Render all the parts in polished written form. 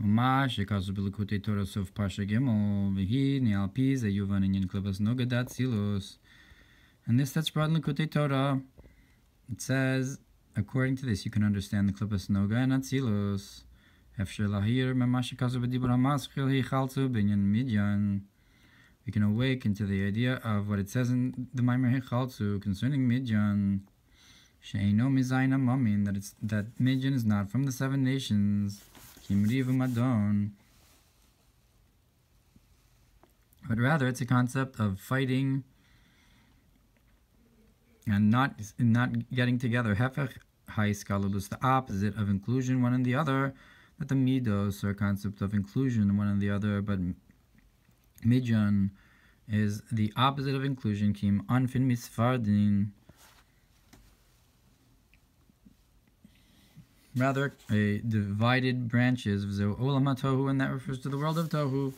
Mamar shekazu b'likutei Torah sof Parsha Gimel v'hi ne'al pi ze yuvan inyan klipas nogadat silos. And this that's brought in Likutei Torah. It says, according to this, you can understand the klipas noga and atzilos. Efshir lahir mamar shekazu b'dibur hamaschil hi chalzu b'inyan midyan. We can awaken to the idea of what it says in the Mamar Chalzu concerning Midyan. She'eino mizayin hamamin, that Midyan is not from the 7 nations. Kimriv u'madon. But rather, it's a concept of fighting and not getting together. Hefech ha'iskalulus, the opposite of inclusion, one and the other. That the midos are a concept of inclusion, one and the other, but Midyan is the opposite of inclusion. Kim anfin misfardin. Rather, a divided branches. Olam Tohu, and that refers to the world of Tohu.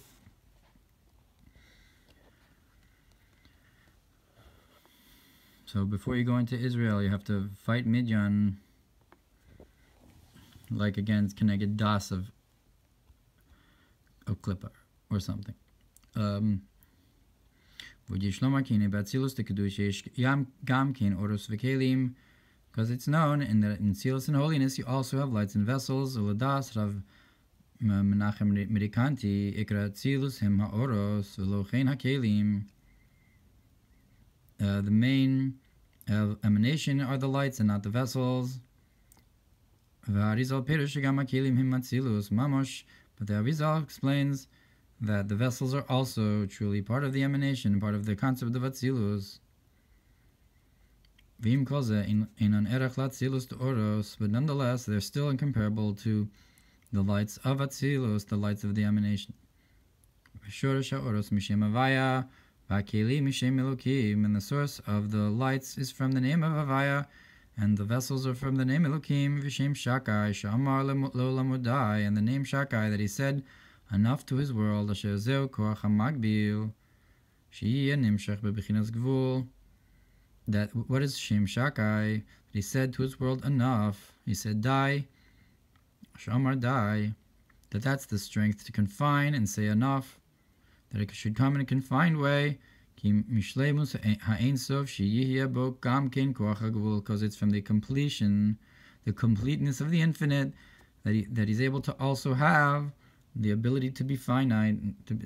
So before you go into Israel, you have to fight Midyan, like against Keneged Das of Klippa or something. Because it's known in that in Tzilos and holiness you also have lights and vessels. Uladas Rav Menachem Medikanti Ikra Tzilus Hem Ha'oros Velochein HaKelim. The main emanation are the lights and not the vessels. V'Arizal Perush Gam HaKelim Hem Atzilus Mamosh. But the Arizal explains that the vessels are also truly part of the emanation, part of the concept of Atzilus. But nonetheless, they're still incomparable to the lights of Atzilus, the lights of the emanation. And the source of the lights is from the name of Avaya, and the vessels are from the name Elokim, Vishem Shakai, Shamar Lolamudai, and the name Shakai that he said enough to his world, Asher Zeu Koach HaMagbil, Yihiyeh Nimshach Bebechinas Gvul. That what is Shem Shakai? He said to his world enough. He said die, Shamar die. That's the strength to confine and say enough. That it should come in a confined way. Because it's from the completion, the completeness of the infinite, that he's able to also have the ability to be finite,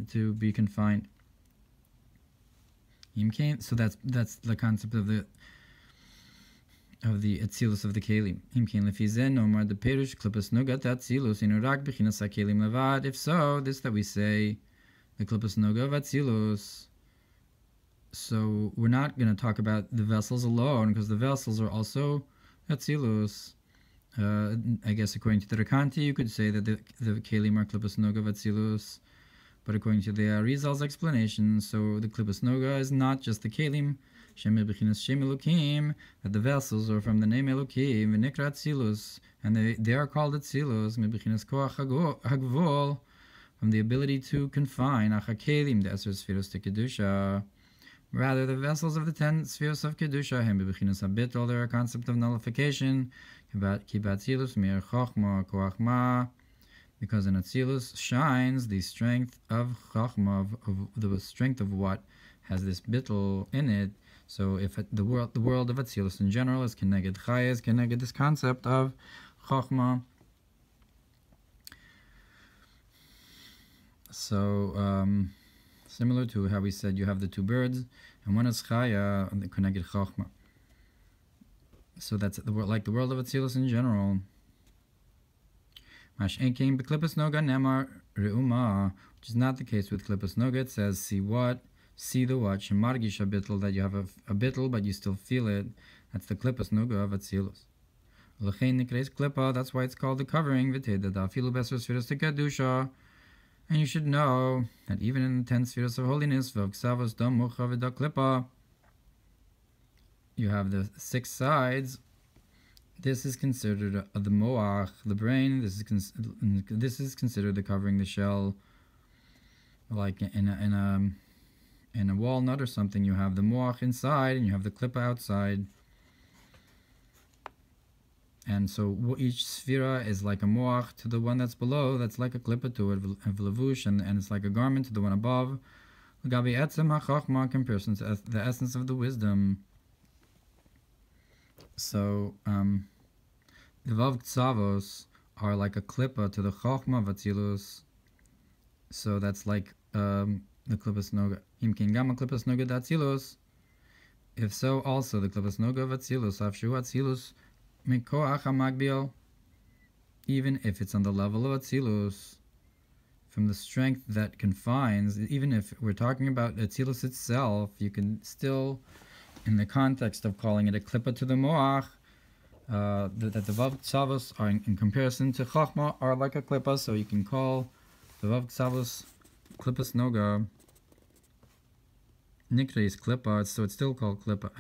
to be confined. So that's the concept of the atzilus of the kelim. If so, this that we say, the klipas noga of atzilus. So we're not going to talk about the vessels alone, because the vessels are also atzilus. I guess according to the Rekanti, you could say that the kelim are klipas noga of atzilus. But according to the Arizal's explanation, so the klipas noga is not just the kelim, Shem Bechinas Shem Elokim, that the vessels are from the name Elokim, v'nikra atzilus, and they are called atzilus, Bechinas Koach Hagvol, from the ability to confine, Acha kelim, the Eser Sfiros to Kedusha. Rather, the vessels of the 10 spheres of Kedusha, Hem Bechinas Habitol, they're a concept of nullification, Kibatzilus, Mir Chochma, Koach Ma. Because in Atzilus shines the strength of Chachma, of the strength of what has this bittul in it. So if the world of Atzilus in general is Keneged Chaya, is Keneged this concept of Chachma. So similar to how we said you have the 2 birds, and one is Chaya, and the Keneged Chachma. So that's like the world of Atzilus in general. Which is not the case with klipas noga. It says, see the what, shemargish habitl, that you have a bitl, but you still feel it. That's the klipas noga of atzilus. That's why it's called the covering. And you should know that even in the 10 spheres of holiness, you have the 6 sides. This is considered the moach, the brain. This is considered the covering, the shell, like in a walnut or something. You have the moach inside, and you have the klippa outside. And so each sphera is like a moach to the one that's below, that's like a klippa to it, a levush, and it's like a garment to the one above. L'gabi etzem hachachma, comparison to the essence of the wisdom. So the vav tzavos are like a klippa to the chachma vatzilus. So that's like the klippas noga. Imkin gama klippas noga datzilus. If so, also the klippas noga vatzilus afshu atzilus mikoach hamagbil. Even if it's on the level of atzilus, from the strength that confines, even if we're talking about atzilus itself, you can still, in the context of calling it a klippa to the moach, that the vav tzavos are in comparison to chachma are like a klippa, so you can call the vav tzavos klippas noga. Nikra is klippa, so it's still called klippa.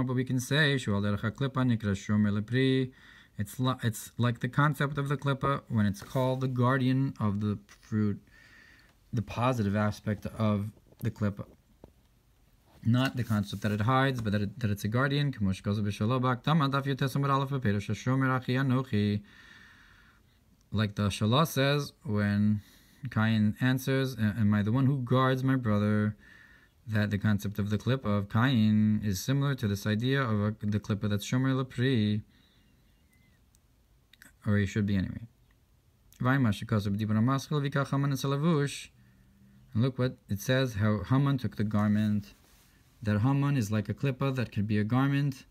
But we can say shual derech klippa nikra shomer lepri. It's like the concept of the klippa when it's called the guardian of the fruit, the positive aspect of the klippa. Not the concept that it hides, but that it's a guardian. Like the Shalah says when Cain answers, "Am I the one who guards my brother?" That the concept of the klippa of Cain is similar to this idea of the klippa that's shomer lepri, or he should be anyway. And look what it says, how Haman took the garment. That Haman is like a klippa that could be a garment,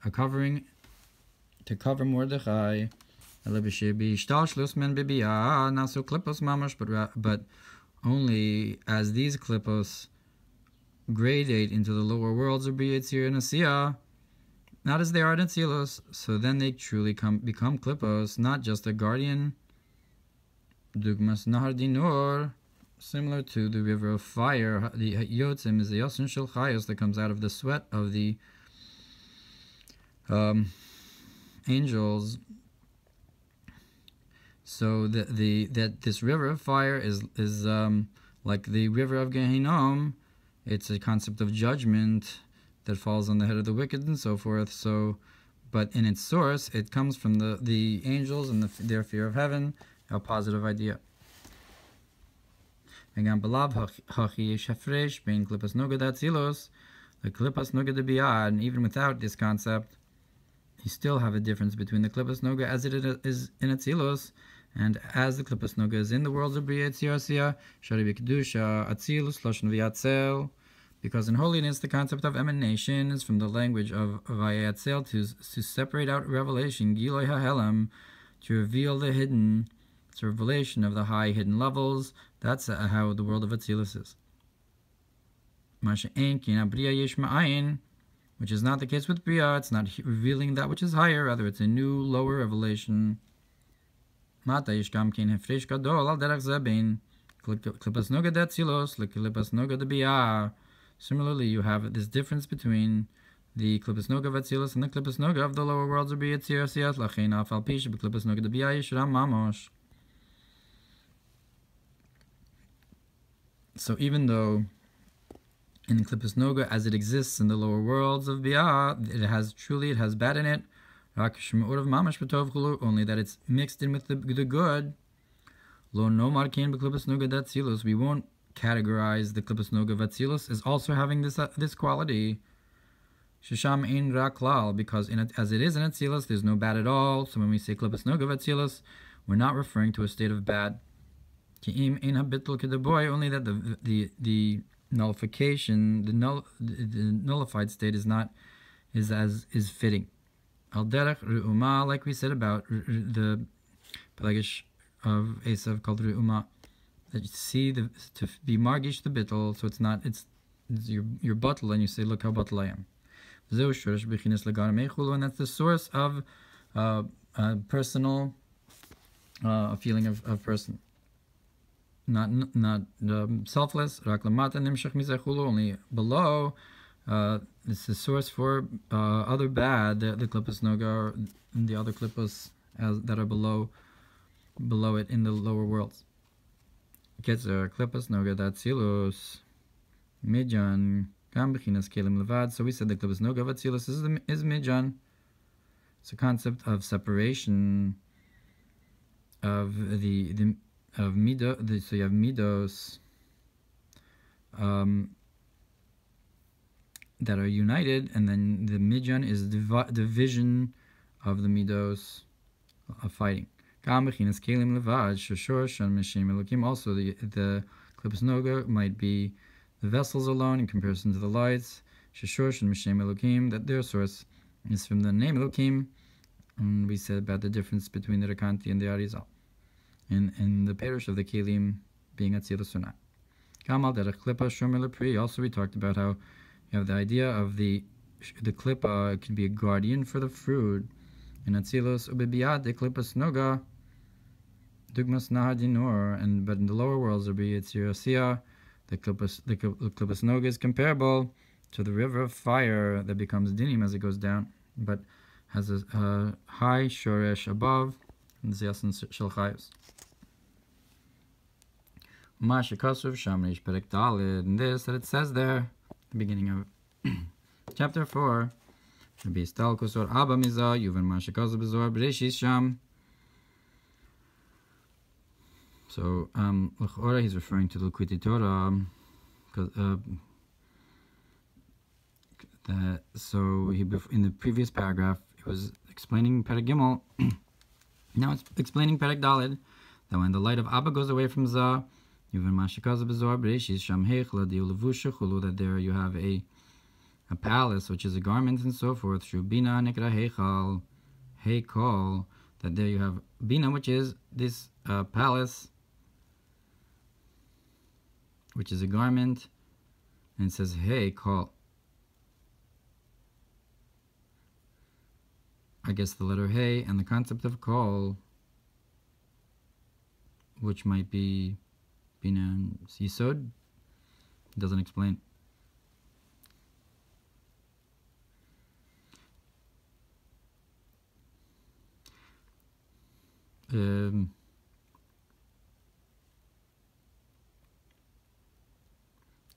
a covering, to cover Mordechai. But only as these klippos gradate into the lower worlds of B'Yetzir and Asiyah, not as they are in Atzilus, so then they truly become klippos, not just a guardian. Dugmas Nahar Dinor, similar to the river of fire. The Yotzim is the Yosin Shel Chayos that comes out of the sweat of the angels. So that this river of fire is like the river of Gehinnom. It's a concept of judgment that falls on the head of the wicked and so forth. So, but in its source, it comes from the angels and their fear of heaven, a positive idea. And even without this concept, you still have a difference between the klippas noga as it is in Atzilus, and as the klippas noga is in the worlds of B'Yetzir Asiyah, Shari B'Kedusha, Atzilus, Loshen V'Yatzel, because in holiness the concept of emanation is from the language of Vayatzel to separate out revelation, Giloi HaHelam, to reveal the hidden. It's a revelation of the high hidden levels. That's how the world of Atzilus is. Which is not the case with Bria. It's not revealing that which is higher, rather it's a new, lower revelation. Similarly, you have this difference between the klippas noga of Atzilus and the klippas noga of the lower worlds of B'Yetzir Asiyah. Lachein af al pi shebeklippas noga de Bia yishram mamosh. So even though in klippas noga as it exists in the lower worlds of Bia, it has bad in it. Only that it's mixed in with the good. Lo nomar kein beklippas noga datzilus. We won't categorize the klippas noga of Atzilus as also having this quality. Shisham ein ra klal, because as it is in Atzilus, there's no bad at all. So when we say klippas noga of Atzilus, we're not referring to a state of bad. Ki'im ein habitl kedaboy, only that the nullification, the nullified state is fitting. Al derech re'uma, like we said about the pelagish of Esav called re'uma, that you see to be margish the bittul, so it's your buttle, and you say, look how buttle I am. And that's the source of personal, a feeling of person. Not selfless, only below. It's the source for other bad, the klippas noga and the other klippas that are below it in the lower worlds. Ketzer klippas noga datzilus midjan gam bechinas kelim levad. So we said the klippas noga of Atzilus is midjan. It's a concept of separation of of mido. So you have midos that are united, and then the midyan is division of the midos of fighting. Also, the klipas noga might be the vessels alone in comparison to the lights. That their source is from the name Elokim, and we said about the difference between the Rekanti and the Arizal, and the parish of the Kelim being Atzilus or not. Kamal that a klipa shomer lepri. Also, we talked about how you have the idea of the klipa can be a guardian for the fruit. In Atzilus ubebiyad the klipas noga dugmas nahadinor, but in the lower worlds there be Yitzirasiya. The klipas noga is comparable to the river of fire that becomes dinim as it goes down, but has a high shoresh above and ziyasan shel chayos. Mashikasuv shamrish perek dalid, and this that it says there, the beginning of chapter 4. Should be stalkus or abba mizah yuvan mashikasuv bezor bereshis sham. So l'chora he's referring to the Liquid Torah, so in the previous paragraph it was explaining Perek Gimel. Now it's explaining Perek Daled, that when the light of Abba goes away from Zah, that there you have a palace which is a garment and so forth. Shubina nekra heichal heikol, that there you have bina, which is this palace, which is a garment, and it says hey call. I guess the letter hey and the concept of call, which might be bina and yisod, doesn't explain.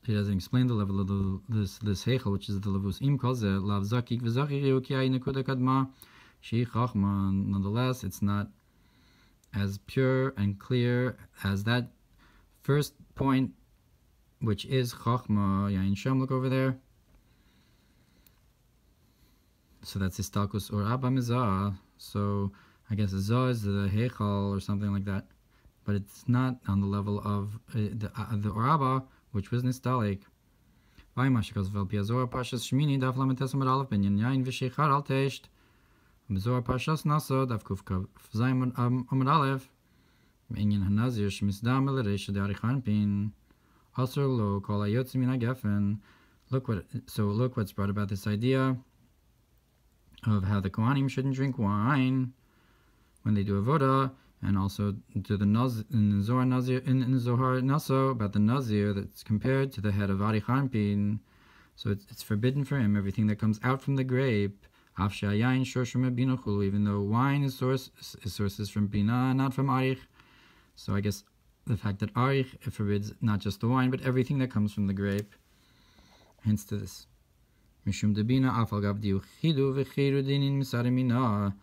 He doesn't explain the level of this heichel, which is the levus im kol ze lav zakik v'zachir ki ay nekuda kadma she chachma. Nonetheless, it's not as pure and clear as that first point, which is chachma yain sham. Look over there. So that's istalkus or abba mizah. So I guess zah is the heichal or something like that, but it's not on the level of the oraba, which was nistalik. Vaymashikas vel piazor Parshas Shmini daf lametes amar aleph ben yain v'sheichar al teisht. Bezor Parshas Naso daf kuf kav zayin amar aleph b'inyan hanazir shmisdam el reisha de'arichan pin asur lo kol hayotzi min hagefen. Look what's brought about this idea of how the Kohanim shouldn't drink wine when they do avodah, and also to the in Zohar Naso about the Nazir that's compared to the head of Arichan Pin. So it's forbidden for him everything that comes out from the grape, even though wine is sources from Bina, not from Arich. So I guess the fact that Arich forbids not just the wine, but everything that comes from the grape. Hence to this. Mishum de Bina afal gav diu chidu v'chiru dinin misare mina.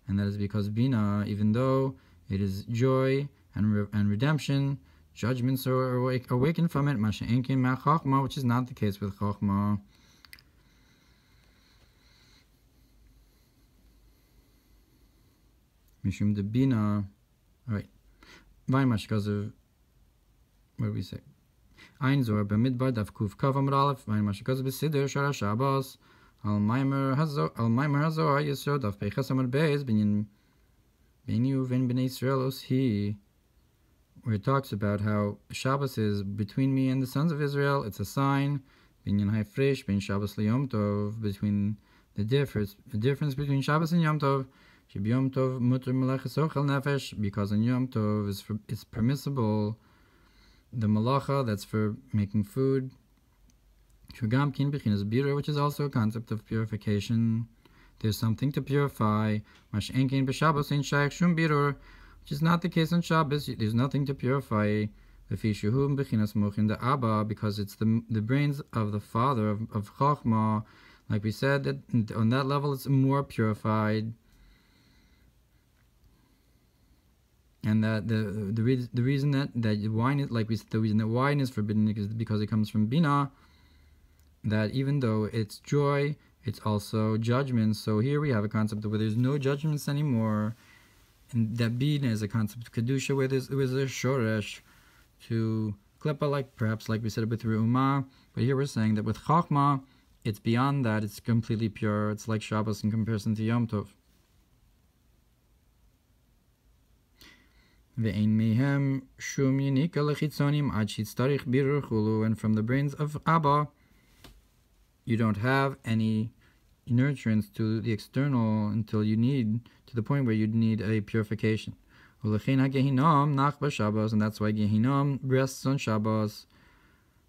And that is because Bina, even though it is joy and redemption, judgments are awakened from it, which is not the case with Chochma. Mishum de Bina. Alright. Vaymash of what do we say? Ein Zor b'midbar daf kuf kav amar aleph. Vaymash of b'siddur shara Shabbos. Al Mamar Hazor Yisod of Peichas Amar Beis Binyan Benu Vin Bnei Israel Oshi, where it talks about how Shabbos is between me and the sons of Israel. It's a sign Binyan Haifresh Ben Shabbos LeYom Tov, between the difference between Shabbos and Yom Tov. Sheb Yom Tov Mutter Melaches Ochel Nefesh, because on Yom Tov is permissible the malacha that's for making food. Which is also a concept of purification. There's something to purify. Which is not the case on Shabbos. There's nothing to purify. Because it's the brains of the father of Chochmah. Like we said, that on that level it's more purified. And that the reason that wine is, like we said, the reason that wine is forbidden is because it comes from bina. That even though it's joy, it's also judgment. So here we have a concept where there's no judgments anymore, and that bina is a concept of kedusha, where there was a shoresh to klipa, like perhaps like we said with re'uma. But here we're saying that with chachma, it's beyond that. It's completely pure. It's like Shabbos in comparison to Yom Tov. And from the brains of Abba, you don't have any nurturance to the external until you need, to the point where you need a purification. And that's why Gehinnom rests on Shabbos,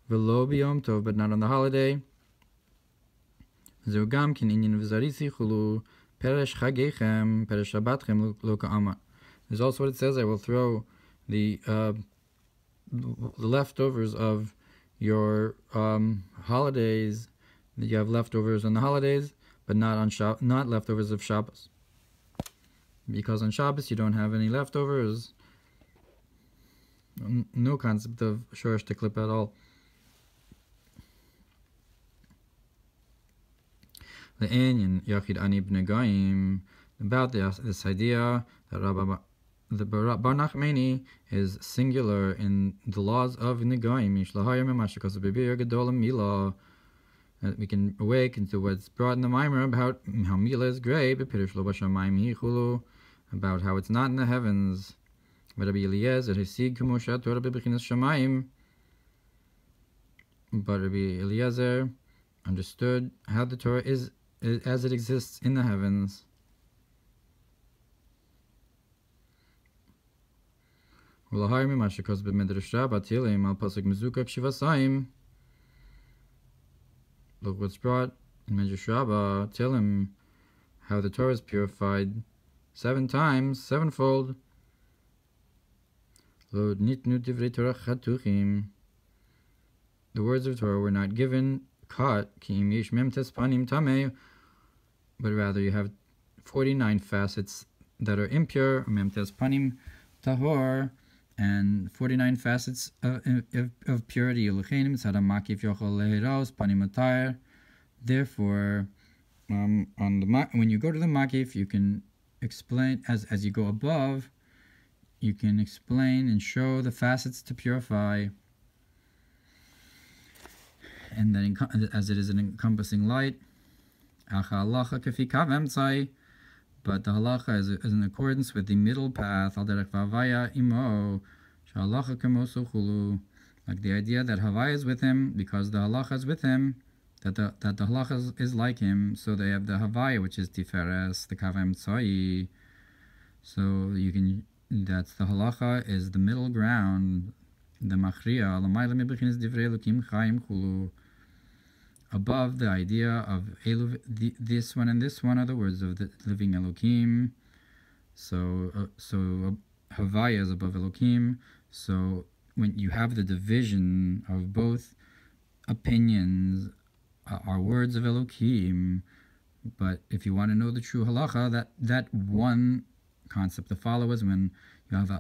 but not on the holiday. There's also what it says, I will throw the leftovers of your holidays, that you have leftovers on the holidays, but not on not leftovers of Shabbos. Because on Shabbos you don't have any leftovers, no concept of shorish to clip at all. The Inyan Yachid Ani Bnei Goyim, about this idea that the Bar Nachmani is singular in the laws of Negoim. That we can awaken to what's brought in the Mamar about how Mila is great, about how it's not in the heavens. But Rabbi Eliezer understood how the Torah is as it exists in the heavens. Look what's brought in Medrash Rabbah. Tell him how the Torah is purified 7 times, sevenfold. The words of Torah were not given cut, but rather you have 49 facets that are impure, memtes panim tahor, and 49 facets of purity. Therefore, when you go to the makif, you can explain, as you go above, you can explain and show the facets to purify, and then as it is an encompassing light. But the halacha is in accordance with the middle path, like the idea that Havaya is with him, because the halacha is with him, that the halacha is like him, so they have the Havaya, which is Tiferes, the Kavem Tzai. So you can, that's the halacha is the middle ground, the Machriya, above the idea of this one and this one are the words of the living Elokim. So Havaya is above Elokim. So when you have the division of both opinions, are words of Elokim. But if you want to know the true halacha, that one concept to follow is when you have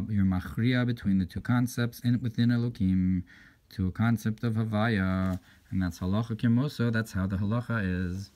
your machriya between the two concepts within Elokim to a concept of Havaya. And that's halacha kimoso. That's how the halacha is.